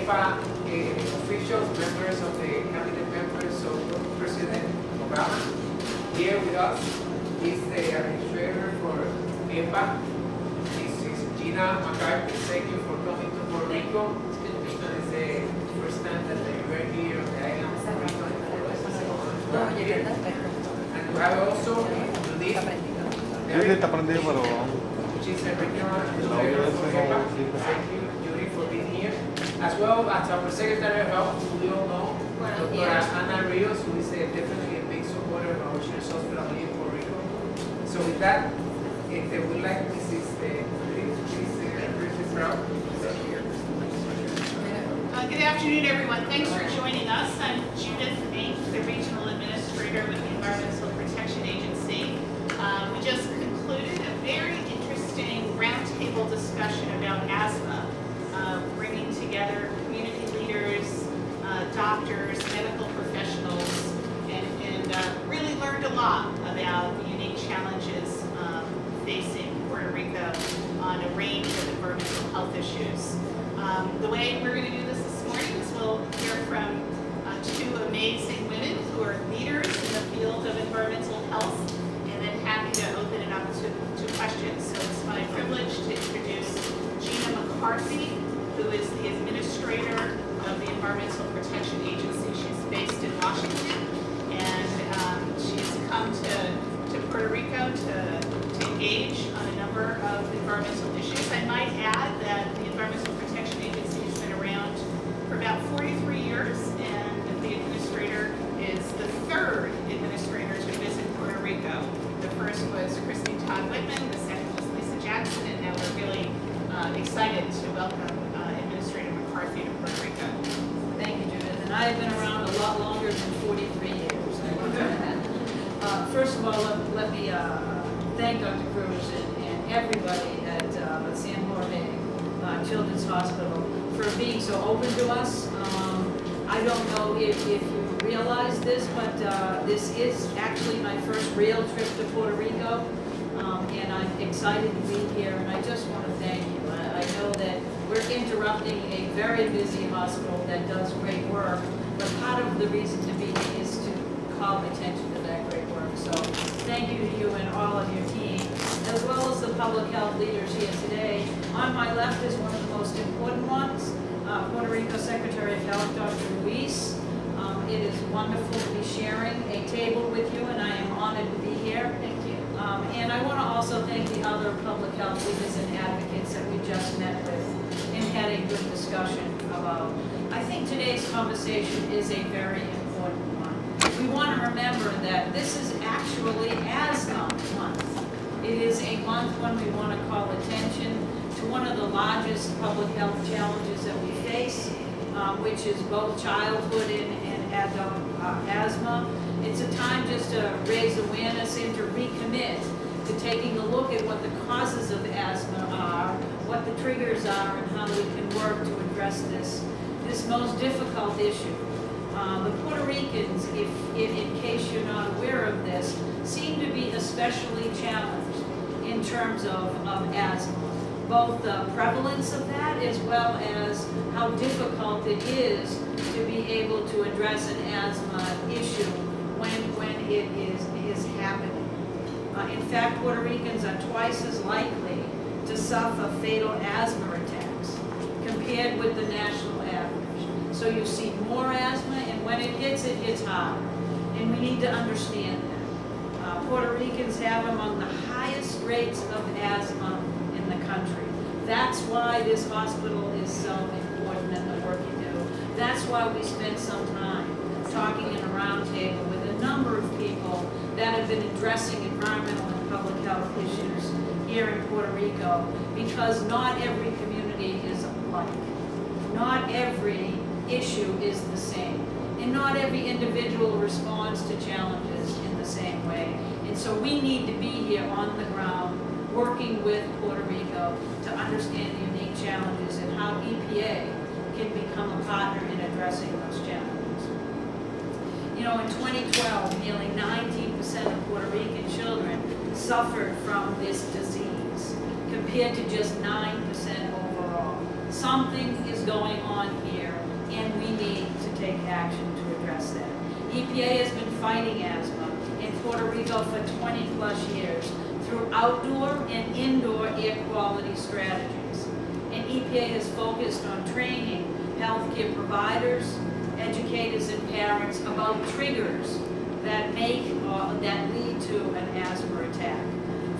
EPA officials, members of the cabinet members, so President Obama. Here with us is the administrator for EPA, Mrs. Gina McCarthy. Thank you for coming to Puerto Rico. It's the first time that you were here on the island of Puerto Rico. And we have also Judy, she's a regional administrator for EPA. Thank you, Judy, for being here. As well as our Secretary of Health, who we all know, Dr. Rius, who is definitely a big supporter of our Children's Hospital here in Puerto Rico. So with that, if they would like Mrs. Brown. Good afternoon, everyone. Thanks for joining us. I'm Judy Enck, the Regional Administrator with the Environmental Protection Agency. We just concluded a very interesting roundtable discussion about asthma, bringing together community leaders, doctors, medical professionals, and really learned a lot about the unique challenges facing Puerto Rico on a range of environmental health issues. The way we're going to do this morning is we'll hear from two amazing women who are leaders in the field of environmental health, and then happy to open it up to questions. So it's my privilege to introduce Gina McCarthy, who is the Administrator of the Environmental Protection Agency. She's based in Washington, and she's come to Puerto Rico to engage on a number of environmental issues. I might add that the Environmental Protection Agency has been around for about 43 years, and the administrator is the third administrator to visit Puerto Rico. The first was Christine Todd Whitman, the second was Lisa Jackson, and now we're really excited to welcome Administrator McCarthy to Puerto Rico. Thank you, Judith. And I've been around a lot longer than 43 years. First of all, let me thank Dr. Cruz and everybody at San Juan Children's Hospital for being so open to us. I don't know if you realize this, but this is actually my first real trip to Puerto Rico, and I'm excited to be here, and I just want to thank you. I know that we're interrupting a very busy hospital that does great work, but part of the reason to be here is to call attention to that great work. So thank you to you and all of your team, as well as the public health leaders here today. On my left is one of the most important ones, Puerto Rico Secretary of Health, Dr. Rius. It is wonderful to be sharing a table with you, and I am honored to be here. Thank you. And I want to also thank the other public health leaders and advocates that we just met with and had a good discussion about. I think today's conversation is a very important one. We want to remember that this is actually Asthma Month. It is a month when we want to call attention to one of the largest public health challenges that we face, which is both childhood and adult asthma. It's a time just to raise awareness and to recommit to taking a look at what the causes of asthma are, what the triggers are, and how we can work to address this most difficult issue. The Puerto Ricans, in case you're not aware of this, seem to be especially challenged in terms of asthma. Both the prevalence of that as well as how difficult it is to be able to address an asthma issue when it is happening. In fact, Puerto Ricans are twice as likely to suffer fatal asthma attacks compared with the national average. So you see more asthma, and when it hits hard. And we need to understand that. Puerto Ricans have among the highest rates of asthma in the country. That's why this hospital is so important and the work you do. That's why we spent some time talking in a roundtable with a number of people that have been addressing environmental and public health issues here in Puerto Rico, because not every community is alike. Not every issue is the same. And not every individual responds to challenges in the same way. And so we need to be here on the ground working with Puerto Rico to understand the unique challenges and how EPA can become a partner in addressing those challenges. You know, in 2012, nearly 19% of Puerto Rican children suffered from this disease, compared to just 9% overall. Something is going on here, and we need to take action to address that. EPA has been fighting asthma in Puerto Rico for 20 plus years through outdoor and indoor air quality strategies. And EPA has focused on training healthcare providers, educators, and parents about triggers that that lead to an asthma attack.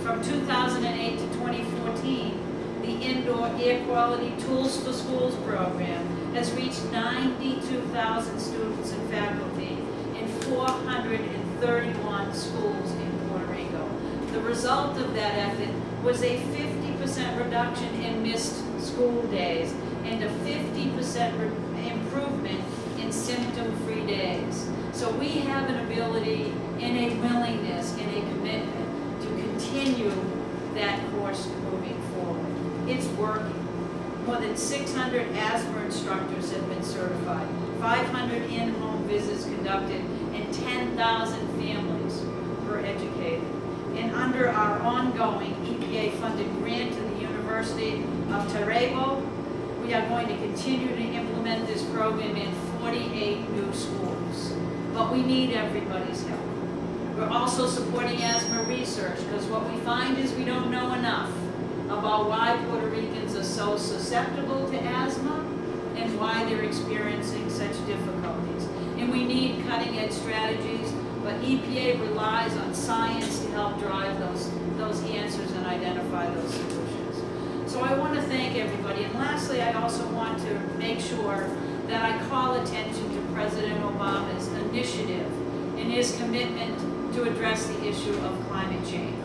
From 2008 to 2014, the Indoor Air Quality Tools for Schools program has reached 92,000 students and faculty in 431 schools in Puerto Rico. The result of that effort was a 50% reduction in missed school days and a 50% improvement in symptom-free days. So we have an ability and a willingness and a commitment to continue that course moving forward. It's working. More than 600 asthma instructors have been certified, 500 in-home visits conducted, and 10,000 families were educated. And under our ongoing EPA-funded grant to the University of Tarrego, we are going to continue to implement this program in 48 new schools. But we need everybody's help. We're also supporting asthma research because what we find is we don't know enough about why Puerto Ricans are so susceptible to asthma and why they're experiencing such difficulties. And we need cutting-edge strategies, but EPA relies on science to help drive those answers and identify those solutions. So I want to thank everybody. And lastly, I also want to make sure that I call attention to President Obama's initiative and his commitment to address the issue of climate change.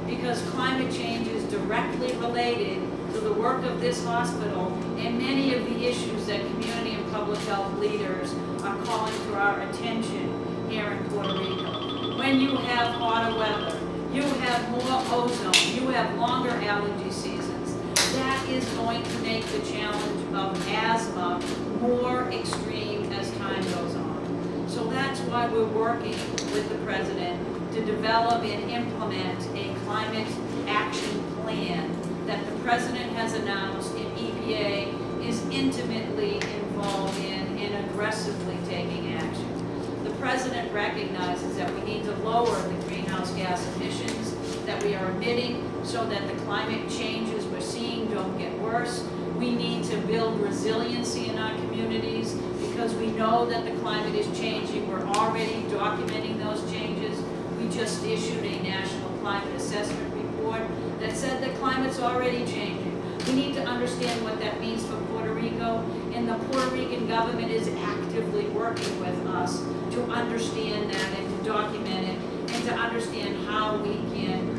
Because climate change is directly related to the work of this hospital and many of the issues that community and public health leaders are calling to our attention here in Puerto Rico. When you have hotter weather, you have more ozone, you have longer allergy seasons, that is going to make the challenge of asthma more extreme as time goes on. So that's why we're working with the President to develop and implement a climate action plan that the President has announced and EPA is intimately involved in and aggressively taking action. The President recognizes that we need to lower the greenhouse gas emissions that we are emitting so that the climate changes we're seeing don't get worse. We need to build resiliency in our communities because we know that the climate is changing. We're already documenting those changes. We just issued a national climate assessment report that said that climate's already changing. We need to understand what that means for Puerto Rico, and the Puerto Rican government is actively working with us to understand that and to document it and to understand how we can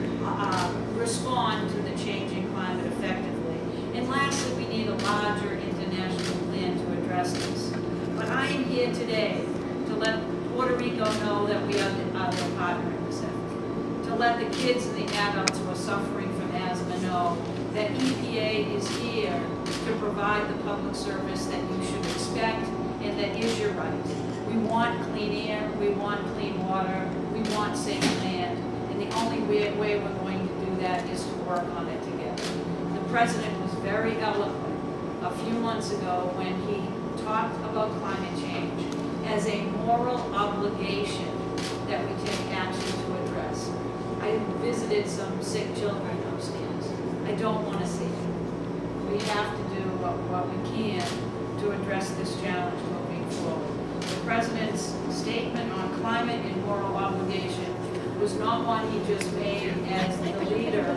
respond to the changing climate effectively. And lastly, we need a larger international plan to address this. But I am here today to let Puerto Rico know that we are their partner in this effort. To let the kids and the adults who are suffering from asthma know that EPA is here to provide the public service that you should expect and that is your right. We want clean air, we want clean water, we want safe land, and the only way we're going to do that is to work on it together. The President was very eloquent a few months ago when he talked about climate change as a moral obligation that we take action to address. I visited some sick children upstairs. I don't want to see it. We have to do what we can to address this challenge moving forward. The President's statement on climate and moral obligation was not one he just made as the leader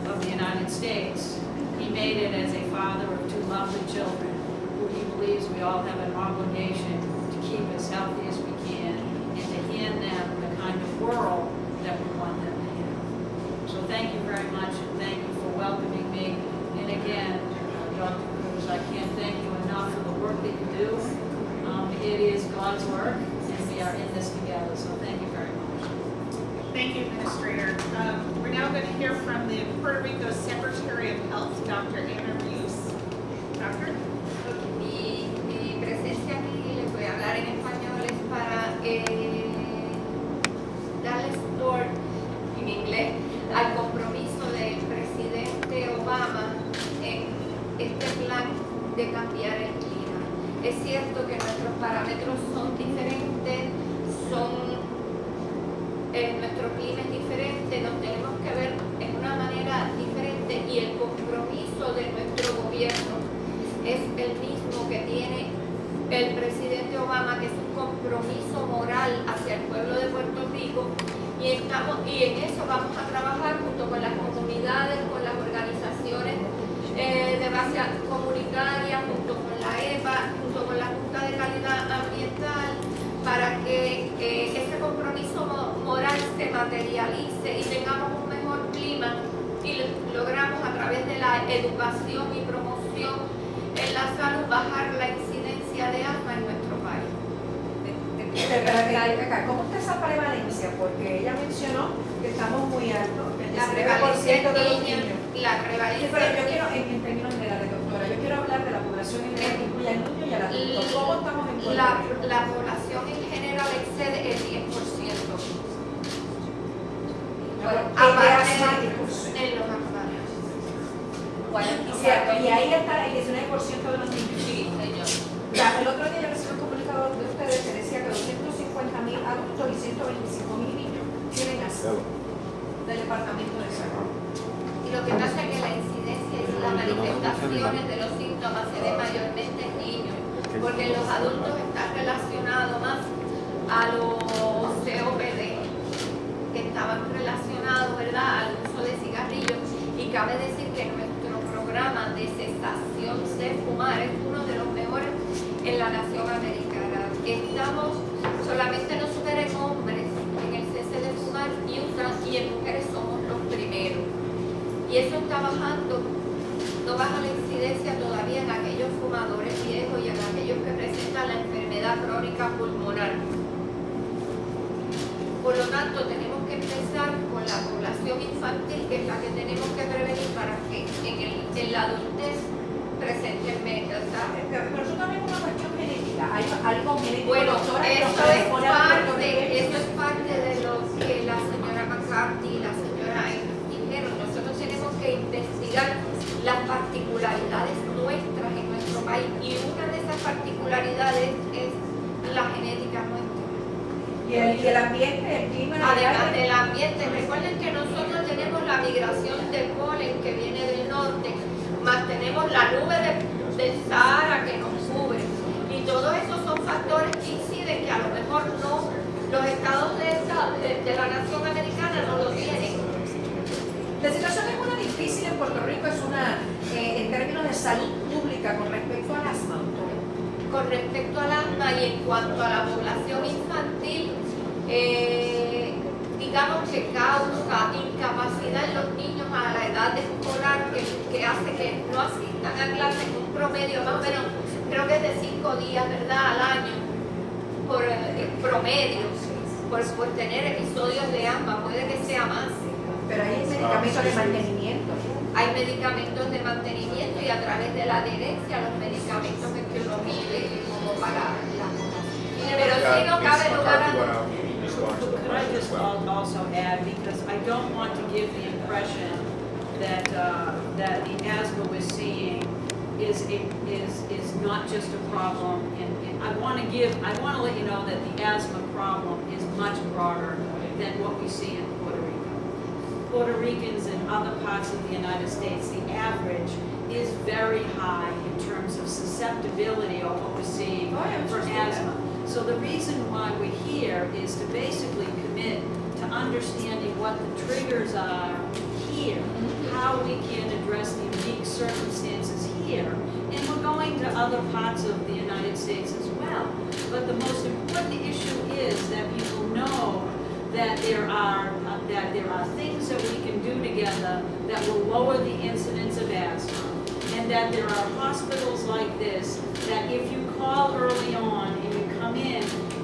of the United States. He made it as a father of two lovely children who he believes we all have an obligation to keep as healthy as we can and to hand them the kind of world that we want them to have. So thank you very much, and thank you for welcoming me. And again, Dr. Cruz, I can't thank you enough for the work that you do. It is God's work, and we are in this together, so thank you very much. Thank you, Administrator. We're now going to hear from the Puerto Rico Secretary of Health, Dr. Rius. Doctor? Mi presencia aquí, les voy a hablar en español, es para darles support en inglés al compromiso del presidente Obama en este plan cambiar el clima. Es cierto que nuestros parámetros son diferentes, nuestro clima es diferente, nos tenemos que ver en una manera diferente y el compromiso de nuestro gobierno es el mismo que tiene el presidente Obama, que es un compromiso moral hacia el pueblo de Puerto Rico, y en eso vamos a trabajar junto con las comunidades, con las organizaciones de base comunitaria, junto con la EPA, junto con la Junta de Calidad Ambiental, para que ese compromiso moral se materialice y tengamos un mejor clima y logramos a través de la educación y promoción en la salud bajar la incidencia de asma en nuestro país. ¿Cómo está esa prevalencia? Porque ella mencionó que estamos muy altos, el La 19% prevalencia de los en niños. niños, la Sí, prevalencia pero yo quiero, en términos generales, doctora, yo quiero hablar de la población en general que incluye al niño y al adulto. ¿Cómo estamos en Puerto Rico? la población en general excede el 10%. asmáticos. En los asmáticos. Y ahí está el 19% de los niños. Sí, señor. Ya, el otro día yo recibí un comunicado de ustedes que decía que 250.000 adultos y 125.000 niños tienen asma del Departamento de Salud. Y lo que pasa es que la incidencia y las manifestaciones de los síntomas se ven mayormente en niños, porque en los adultos está relacionado más a los COPD, que estaban relacionados, ¿verdad?, al uso de cigarrillos. Y cabe decir que nuestro programa de cesación de fumar es uno de los mejores en la nación americana. Solamente nos superan hombres en el cese de fumar y en mujeres somos los primeros. Y eso está bajando, no baja la incidencia todavía en aquellos fumadores viejos y en aquellos que presentan la enfermedad crónica pulmonar. Por lo tanto, tenemos que empezar con la población infantil, que es la que tenemos que prevenir para que en la adultez presente el metástasis. Pero eso también es una cuestión genética. Hay algo genético. Bueno, doctora, que eso nos es predispone a puertorriqueños. Parte de lo que la señora McCarthy y la señora Enck dijeron. Nosotros tenemos que investigar las particularidades nuestras en nuestro país, y una de esas particularidades es la genética nuestra. Y el ambiente, el clima. Además del ambiente, recuerden que nosotros tenemos la migración del polen que viene del norte, más tenemos la nube del Sahara que nos cubre, y todos esos son factores que inciden que a lo mejor no los estados de la nación americana no lo tienen. La situación es una difícil en Puerto Rico, es una, en términos de salud pública con respecto al asma, doctora. Con respecto al asma y en cuanto a la población infantil, digamos que causa incapacidad en los niños a la edad escolar que hace que no asistan a clase en un promedio más o menos, creo que es de 5 días, ¿verdad?, al año, por promedio, por tener episodios de asma, puede que sea más. Pero hay medicamentos de mantenimiento. Hay medicamentos de mantenimiento y a través de la adherencia los medicamentos que uno pide como para la población. Pero sí no cabe lugar a... Could I just also add, because I don't want to give the impression that that the asthma we're seeing is not just a problem, and I want to let you know that the asthma problem is much broader than what we see in Puerto Rico. Puerto Ricans and other parts of the United States, the average is very high in terms of susceptibility of what we're seeing for asthma. So the reason why we're here is to basically commit to understanding what the triggers are here, how we can address the unique circumstances here, and we're going to other parts of the United States as well. But the most important issue is that people know that there are things that we can do together that will lower the incidence of asthma, and that there are hospitals like this that if you call early on and you come in,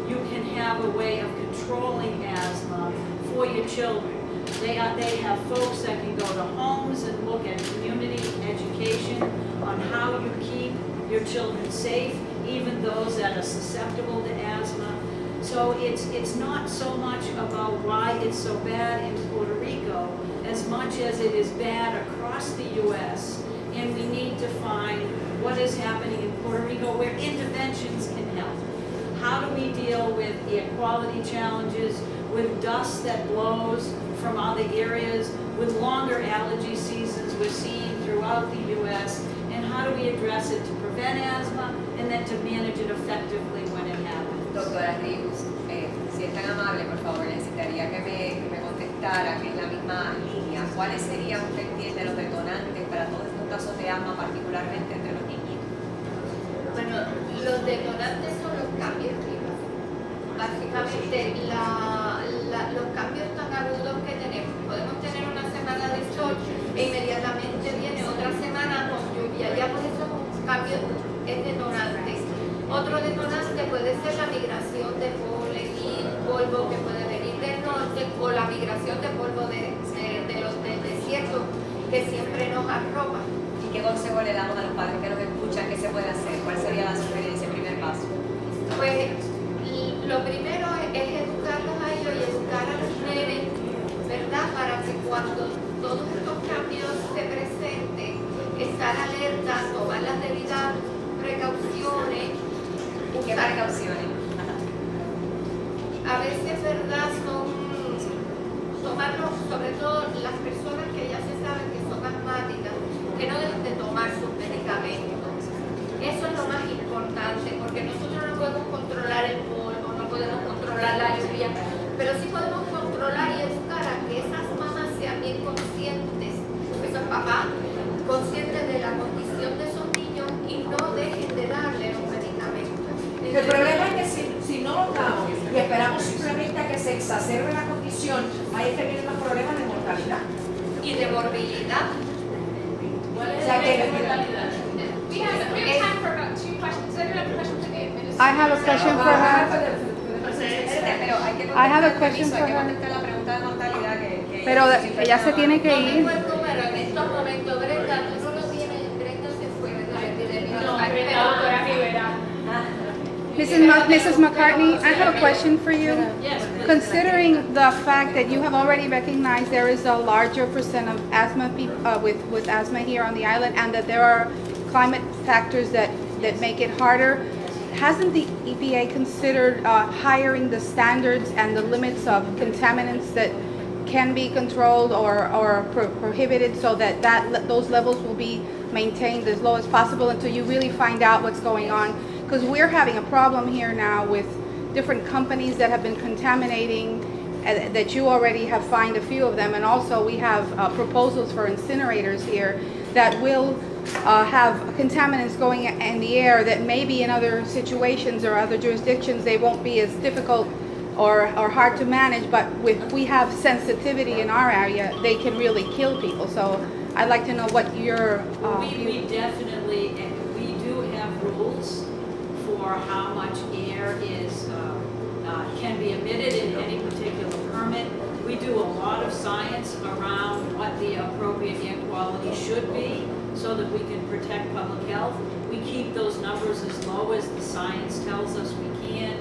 you can have a way of controlling asthma for your children. They have folks that can go to homes and look at community education on how you keep your children safe, even those that are susceptible to asthma. So it's not so much about why it's so bad in Puerto Rico as much as it is bad across the U.S. And we need to find what is happening in or where interventions can help. How do we deal with air quality challenges, with dust that blows from other areas, with longer allergy seasons we're seeing throughout the U.S., and how do we address it to prevent asthma and then to manage it effectively when it happens? Doctora Rius, si es tan amable, por favor, necesitaría que me contestara en la misma línea. ¿Cuáles serían, usted entiende, los detonantes para todos estos casos de asma, particularmente entre los niñitos? Bueno, los detonantes son los cambios climáticos. Básicamente, los cambios tan agudos que tenemos. Podemos tener una semana de sol e inmediatamente viene otra semana con lluvia. Ya por eso un cambio es detonante. Otro detonante puede ser la migración de polen y polvo que puede venir del norte o la migración de polvo del desierto que siempre nos arropa. ¿Y qué consejo le damos a los padres que nos escuchan? ¿Qué se puede hacer? ¿Cuál sería la sugerencia, el primer paso? Pues lo primero es educarlos a ellos y educar a los nenes, ¿verdad? Para que cuando todos estos cambios se presenten, estar alerta, tomar las debidas precauciones. ¿Qué precauciones? A veces, ¿verdad? Tomarlos, sobre todo las personas que ya se saben que son asmáticas, que no dejen de tomar sus medicamentos. Eso es lo más importante, porque nosotros no podemos controlar el polvo, no podemos controlar la lluvia, pero sí podemos controlar y educar a que esas mamás sean bien conscientes, esos papás, conscientes de la condición de esos niños y no dejen de darle los medicamentos. El problema es que si no los damos y esperamos simplemente a que se exacerbe la condición, ahí es que vienen los problemas de mortalidad. Y de morbilidad. O sea que We have time for about 2 questions. Does anyone have a question for the administrator? I have a question for her. Pero hay que I have a contestar, question permiso, hay que for her. contestar la pregunta de mortalidad que Pero ella se tiene que No ir. tengo el número en estos momentos, Brenda, tú no lo tienes, Brenda se fue, ¿verdad? Doctora Rivera. Mrs. McCartney, I have a question for you. Yes, please. Considering the fact that you have already recognized there is a larger percent of asthma people with asthma here on the island, and that there are climate factors that make it harder, hasn't the EPA considered hiring the standards and the limits of contaminants that can be controlled or prohibited so that those levels will be maintained as low as possible until you really find out what's going on? Because we're having a problem here now with different companies that have been contaminating, that you already have fined a few of them, and also we have proposals for incinerators here that will have contaminants going in the air that maybe in other situations or other jurisdictions they won't be as difficult or hard to manage, but if we have sensitivity in our area, they can really kill people. So I'd like to know what your We definitely, we do have rules for how much air can be emitted in any particular permit. We do a lot of science around what the appropriate air quality should be so that we can protect public health. We keep those numbers as low as the science tells us we can,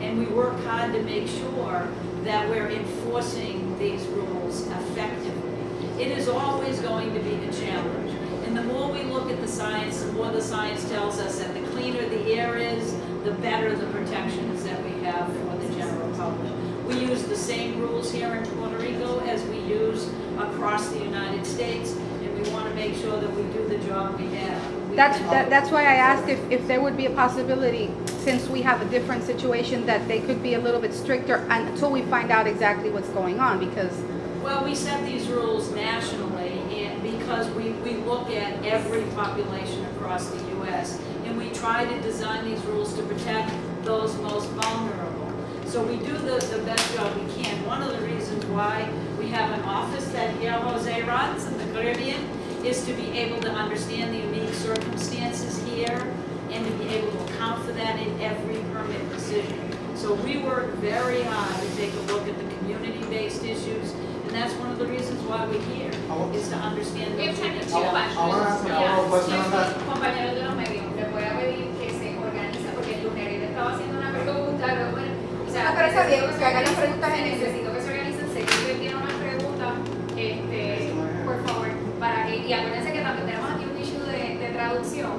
and we work hard to make sure that we're enforcing these rules effectively. It is always going to be a challenge. And the more we look at the science, the more the science tells us that the cleaner the air is, the better the protections that we have for the general public. We use the same rules here in Puerto Rico as we use across the United States, and we want to make sure that we do the job we have. That's why I asked if there would be a possibility, since we have a different situation, that they could be a little bit stricter until we find out exactly what's going on, because Well, we set these rules nationally, and because we look at every population across the U.S., and we try to design these rules to protect those most vulnerable. So we do the best job we can. One of the reasons why we have an office that Jose runs in the Caribbean is to be able to understand the unique circumstances here and to be able to account for that in every permit decision. So we work very hard to take a look at the community-based issues, and that's one of the reasons why we're here, is to understand We have those time for unique 2 questions. Compañeros de los medios, les voy a pedir que se organice porque el lunes le estaba haciendo una pregunta, pero bueno, o sea, No, pero está bien, que hagan las preguntas en ese. necesito que se organicen, sé que usted tiene una pregunta, por favor, para que, y acuérdense que también tenemos aquí un issue de traducción,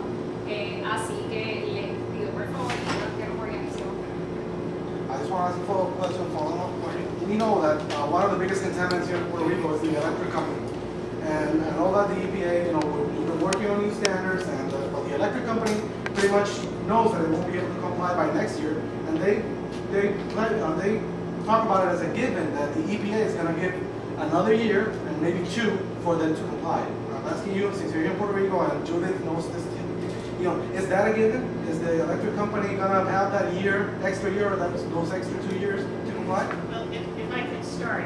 así que ask a follow-up question following up. We know that one of the biggest contaminants here in Puerto Rico is the electric company. And I know that the EPA, we've been working on new standards, and but the electric company pretty much knows that it won't be able to comply by next year, and they talk about it as a given that the EPA is going to give another year and maybe 2 for them to comply. I'm asking you, since you're here in Puerto Rico and Judith knows this, is that a given? Is the electric company going to have that extra year, or those extra 2 years to comply? Well, if I could start,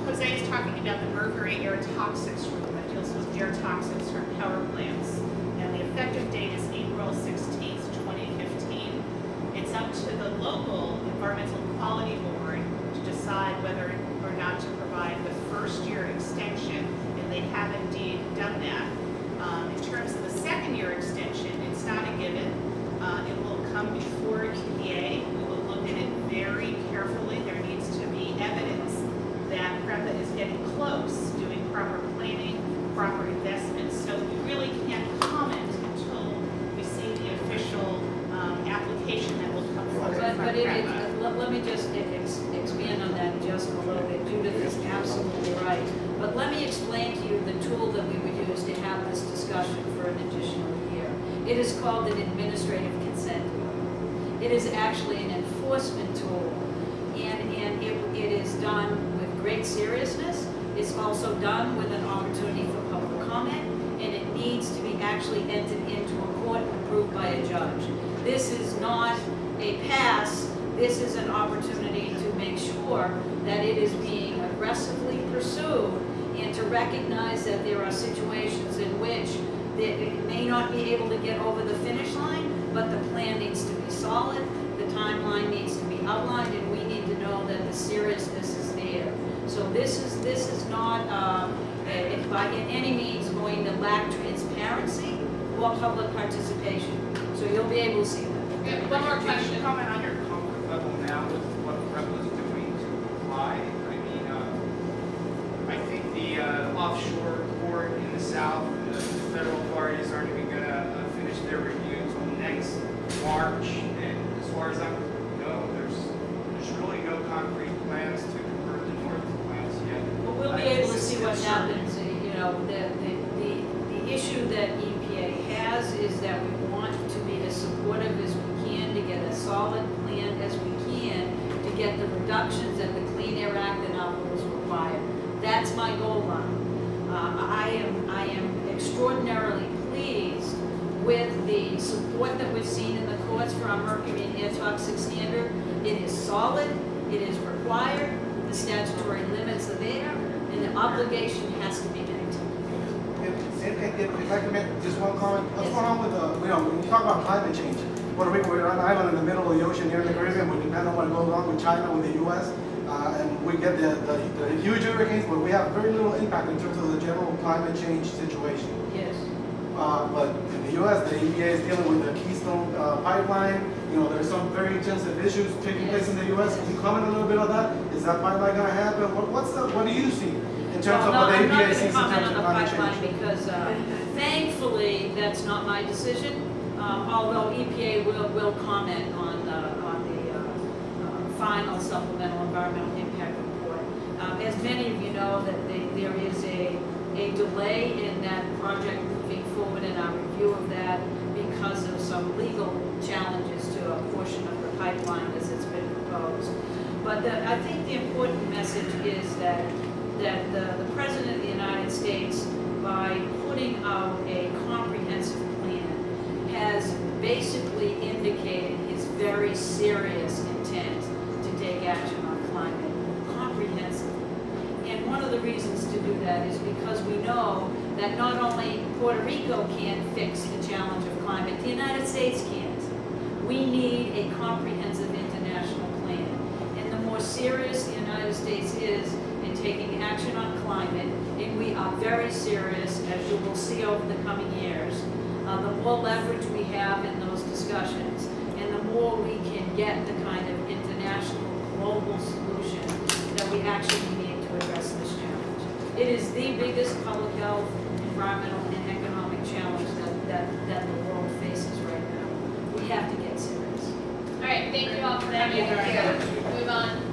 Jose is talking about the mercury air toxics rule that deals with air toxics from power plants. And the effective date is April 16th, 2015. It's up to the local environmental quality board to decide whether or not to provide the first year extension, and they have indeed done that. In terms of the second year extension, it's not a given. It will come before EPA. We will look at it very carefully. There needs to be evidence that PREPA is getting close, doing proper planning, proper investments. So we really can't comment until we see the official application that will come forward from PREPA. Let me just expand on that just a little bit. Judith is absolutely right. But let me explain to you the tool that we would use to have this discussion for an additional year. It is called an administrative consent order. It is actually an enforcement tool, and it is done with great seriousness. It's also done with an opportunity for public comment, and it needs to be actually entered into a court and approved by a judge. This is not a pass. This is an opportunity to make sure that it is being aggressively pursued, and to recognize that there are situations in which it may not be able to get over the finish line, but the plan needs to be solid, the timeline needs to be outlined, and we need to know that the seriousness is there. So this is not by any means going to lack transparency or public participation. So you'll be able to see that. Yeah, one more question. Can you comment on your comfort level now with what PREPA is doing to comply? I mean, I think the offshore port in the south, the federal authorities aren't even going to finish their review until next March. And as far as I know, there's really no concrete plans to convert the north plants yet. Well, we'll be able to see what happens. The issue that EPA has is that we want to be as supportive as we can to get a solid plan as we can to get the reductions that the Clean Air Act and our rules require. That's my goal line. I am extraordinarily pleased with the support that we've seen in the courts for our mercury and air toxic standard. It is solid, it is required, the statutory limits are there, and the obligation has to be met. If I can make just one comment, what's going on with when you talk about climate change, Puerto Rico, we're on an island in the middle of the ocean here in the Caribbean. We depend on what goes on with China, with the U.S., and we get the huge hurricanes, but we have very little impact in terms of the general climate change situation. Yes. But in the U.S., the EPA is dealing with the Keystone pipeline. There's some very intensive issues taking place in the U.S. Can you comment a little bit on that? Is that pipeline going to happen? What do you see in terms of what the EPA sees in terms of climate change? Because thankfully, that's not my decision. Although EPA will comment on the final supplemental environmental impact report. As many of you know, that there is a delay in that project moving forward in our review of that because of some legal challenges to a portion of the pipeline as it's been proposed. But I think the important message is that the President of the United States, by putting out a comprehensive plan, has basically indicated his very serious intent to take action on climate comprehensively. And one of the reasons to do that is because we know that not only Puerto Rico can't fix the challenge of climate, the United States can't. We need a comprehensive international plan. And the more serious the United States is in taking action on climate, and we are very serious, as you will see over the coming years, the more leverage we have in those discussions, and the more we can get the kind of international global solution that we actually need to address this challenge. It is the biggest public health, environmental, and economic challenge that the world faces right now. We have to get serious. All right, Thank you all for Thank you coming. very much. Move on.